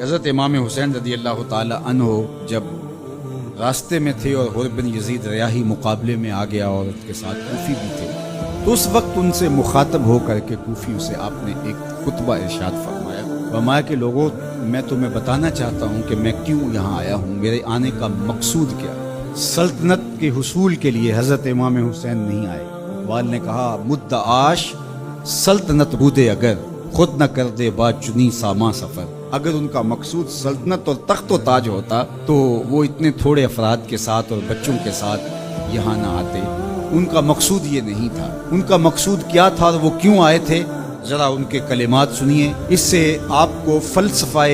حضرت امام حسین رضی اللہ تعالی عنہ جب راستے میں تھے اور حر بن یزید ریاحی مقابلے میں آ گیا اور اس کے ساتھ کوفی بھی تھے، تو اس وقت ان سے مخاطب ہو کر کے کوفیوں سے آپ نے ایک خطبہ ارشاد فرمایا کہ لوگوں، میں تمہیں بتانا چاہتا ہوں کہ میں کیوں یہاں آیا ہوں، میرے آنے کا مقصود کیا ہے۔ سلطنت کے حصول کے لیے حضرت امام حسین نہیں آئے۔ اقبال نے کہا مدعاش سلطنت بودے اگر خود نہ کر دے با چنی ساما سفر۔ اگر ان کا مقصود سلطنت اور تخت و تاج ہوتا تو وہ اتنے تھوڑے افراد کے ساتھ اور بچوں کے ساتھ یہاں نہ آتے۔ ان کا مقصود یہ نہیں تھا۔ ان کا مقصود کیا تھا اور وہ کیوں آئے تھے، ذرا ان کے کلمات سنیے، اس سے آپ کو فلسفہ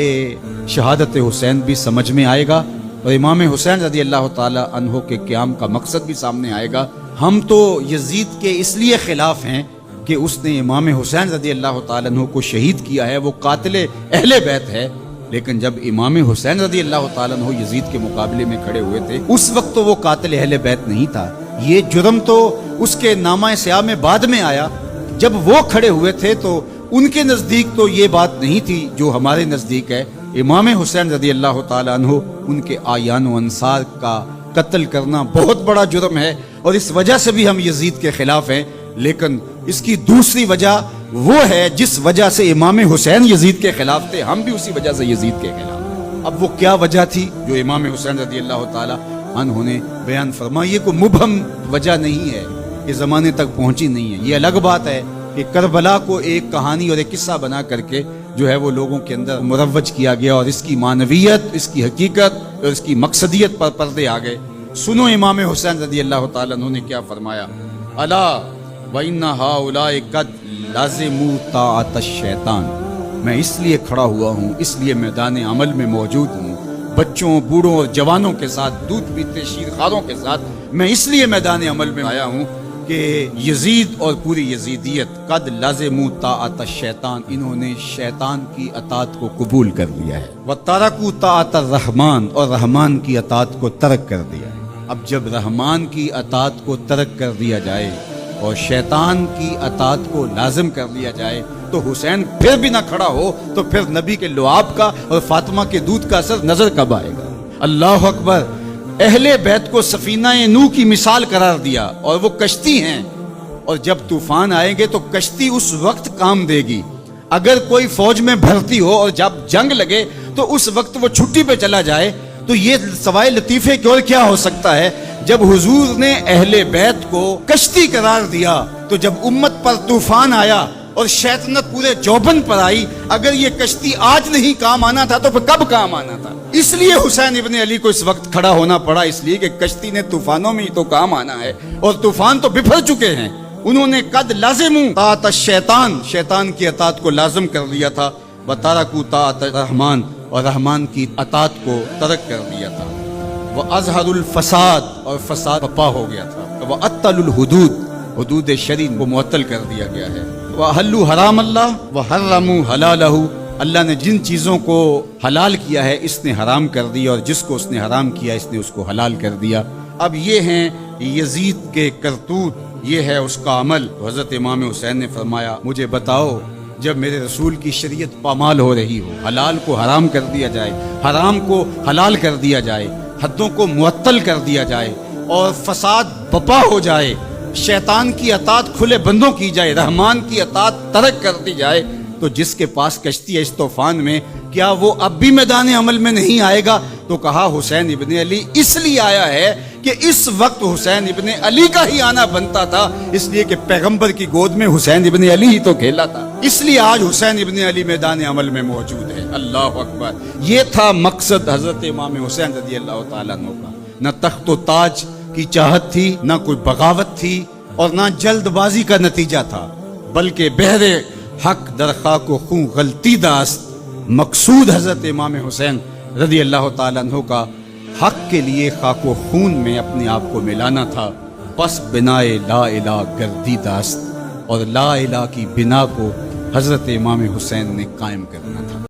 شہادت حسین بھی سمجھ میں آئے گا اور امام حسین رضی اللہ تعالی عنہ کے قیام کا مقصد بھی سامنے آئے گا۔ ہم تو یزید کے اس لیے خلاف ہیں کہ اس نے امام حسین رضی اللہ تعالیٰ عنہ کو شہید کیا ہے، وہ قاتل اہل بیت ہے، لیکن جب امام حسین رضی اللہ تعالیٰ عنہ یزید کے مقابلے میں کھڑے ہوئے تھے اس وقت تو وہ قاتل اہل بیت نہیں تھا۔ یہ جرم تو اس کے نامہ سیاہ میں بعد میں آیا۔ جب وہ کھڑے ہوئے تھے تو ان کے نزدیک تو یہ بات نہیں تھی جو ہمارے نزدیک ہے۔ امام حسین رضی اللہ تعالیٰ عنہ ان کے آیان و انصار کا قتل کرنا بہت بڑا جرم ہے اور اس وجہ سے بھی ہم یزید کے خلاف ہیں، لیکن اس کی دوسری وجہ وہ ہے جس وجہ سے امام حسین یزید کے خلاف تھے، ہم بھی اسی وجہ سے یزید کے خلاف۔ اب وہ کیا وجہ تھی جو امام حسین رضی اللہ تعالی عنہ نے بیان فرمائی؟ یہ کوئی مبہم وجہ نہیں ہے، یہ زمانے تک پہنچی نہیں ہے۔ یہ الگ بات ہے کہ کربلا کو ایک کہانی اور ایک قصہ بنا کر کے جو ہے وہ لوگوں کے اندر مروج کیا گیا اور اس کی معنویت، اس کی حقیقت اور اس کی مقصدیت پر پردے آ گئے۔ سنو امام حسین رضی اللہ تعالی عنہ نے کیا فرمایا، الا وَإِنَّ هَؤُلَاءِ قَدْ لَازِمُوا طَاعَةَ الشَّيْطَانِ۔ میں اس لیے کھڑا ہوا ہوں، اس لیے میدان عمل میں موجود ہوں، بچوں، بوڑھوں اور جوانوں کے ساتھ، دودھ پیتے شیرخواروں کے ساتھ میں اس لیے میدان عمل میں آیا ہوں کہ یزید اور پوری یزیدیت قد لازموا طاعۃ الشیطان، انہوں نے شیطان کی اطاعت کو قبول کر لیا ہے، وترکوا طاعۃ الرحمن، اور رحمان کی اطاعت کو ترک کر دیا ہے۔ اب جب رحمان کی اطاعت کو ترک کر دیا جائے اور شیطان کی اطاعت کو لازم کر لیا جائے تو حسین پھر بھی نہ کھڑا ہو تو پھر نبی کے لعاب کا اور فاطمہ کے دودھ کا اثر نظر کب آئے گا؟ اللہ اکبر۔ اہل بیت کو سفینہ نوح کی مثال قرار دیا اور وہ کشتی ہیں، اور جب طوفان آئیں گے تو کشتی اس وقت کام دے گی۔ اگر کوئی فوج میں بھرتی ہو اور جب جنگ لگے تو اس وقت وہ چھٹی پہ چلا جائے تو یہ سوائے لطیفے کی اور کیا ہو سکتا ہے؟ جب حضور نے اہل بیت کو کشتی قرار دیا تو جب امت پر طوفان آیا اور شیطنت پورے جوبن پر آئی، اگر یہ کشتی آج نہیں کام آنا تھا تو پھر کب کام آنا تھا؟ اس لیے حسین ابن علی کو اس وقت کھڑا ہونا پڑا، اس لیے کہ کشتی نے طوفانوں میں ہی تو کام آنا ہے اور طوفان تو بفر چکے ہیں۔ انہوں نے قد لازموا طاعۃ الشیطان، شیطان کی اطاعت کو لازم کر لیا تھا، وترکوا طاعۃ الرحمن، اور رحمان کی اطاعت کو ترک کر دیا تھا، وَأَظْهَرُ الْفَسَادِ، اور فساد بپا ہو گیا تھا، وَأَطَّلُوا الْحُدُودِ، حدود شرعی کو معطل کر دیا گیا ہے، وَأَحَلُّوا حرام اللہ وَحَرَّمُوا حَلَالَهُ، اللہ نے جن چیزوں کو حلال کیا ہے اس نے حرام کر دیا اور جس کو اس نے حرام کیا اس نے اس کو حلال کر دیا۔ اب یہ ہیں یزید کے کرتوت، یہ ہے اس کا عمل۔ حضرت امام حسین نے فرمایا مجھے بتاؤ، جب میرے رسول کی شریعت پامال ہو رہی ہو، حلال کو حرام کر دیا جائے، حرام کو حلال کر دیا جائے، حدوں کو معطل کر دیا جائے اور فساد بپا ہو جائے، شیطان کی اطاعت کھلے بندوں کی جائے، رحمان کی اطاعت ترک کر دی جائے، تو جس کے پاس کشتی ہے اس طوفان میں، کیا وہ اب بھی میدان عمل میں نہیں آئے گا؟ تو کہا حسین ابن علی اس لیے آیا ہے کہ اس وقت حسین ابن علی کا ہی آنا بنتا تھا، اس لیے کہ پیغمبر کی گود میں حسین ابن علی ہی تو کھیلا تھا، اس لیے آج حسین ابن علی میدان عمل میں موجود ہے۔ اللہ اکبر۔ یہ تھا مقصد حضرت امام حسین رضی اللہ تعالیٰ عنہ کا۔ نہ تخت و تاج کی چاہت تھی، نہ کوئی بغاوت تھی اور نہ جلد بازی کا نتیجہ تھا، بلکہ بہر حق در خاک و خون غلطی داست۔ مقصود حضرت امام حسین رضی اللہ تعالیٰ عنہ کا حق کے لیے خاک و خون میں اپنے آپ کو ملانا تھا، پس بنائے لا الہ گردی داست، اور لا الہ کی بنا کو حضرت امام حسین نے قائم کرنا تھا۔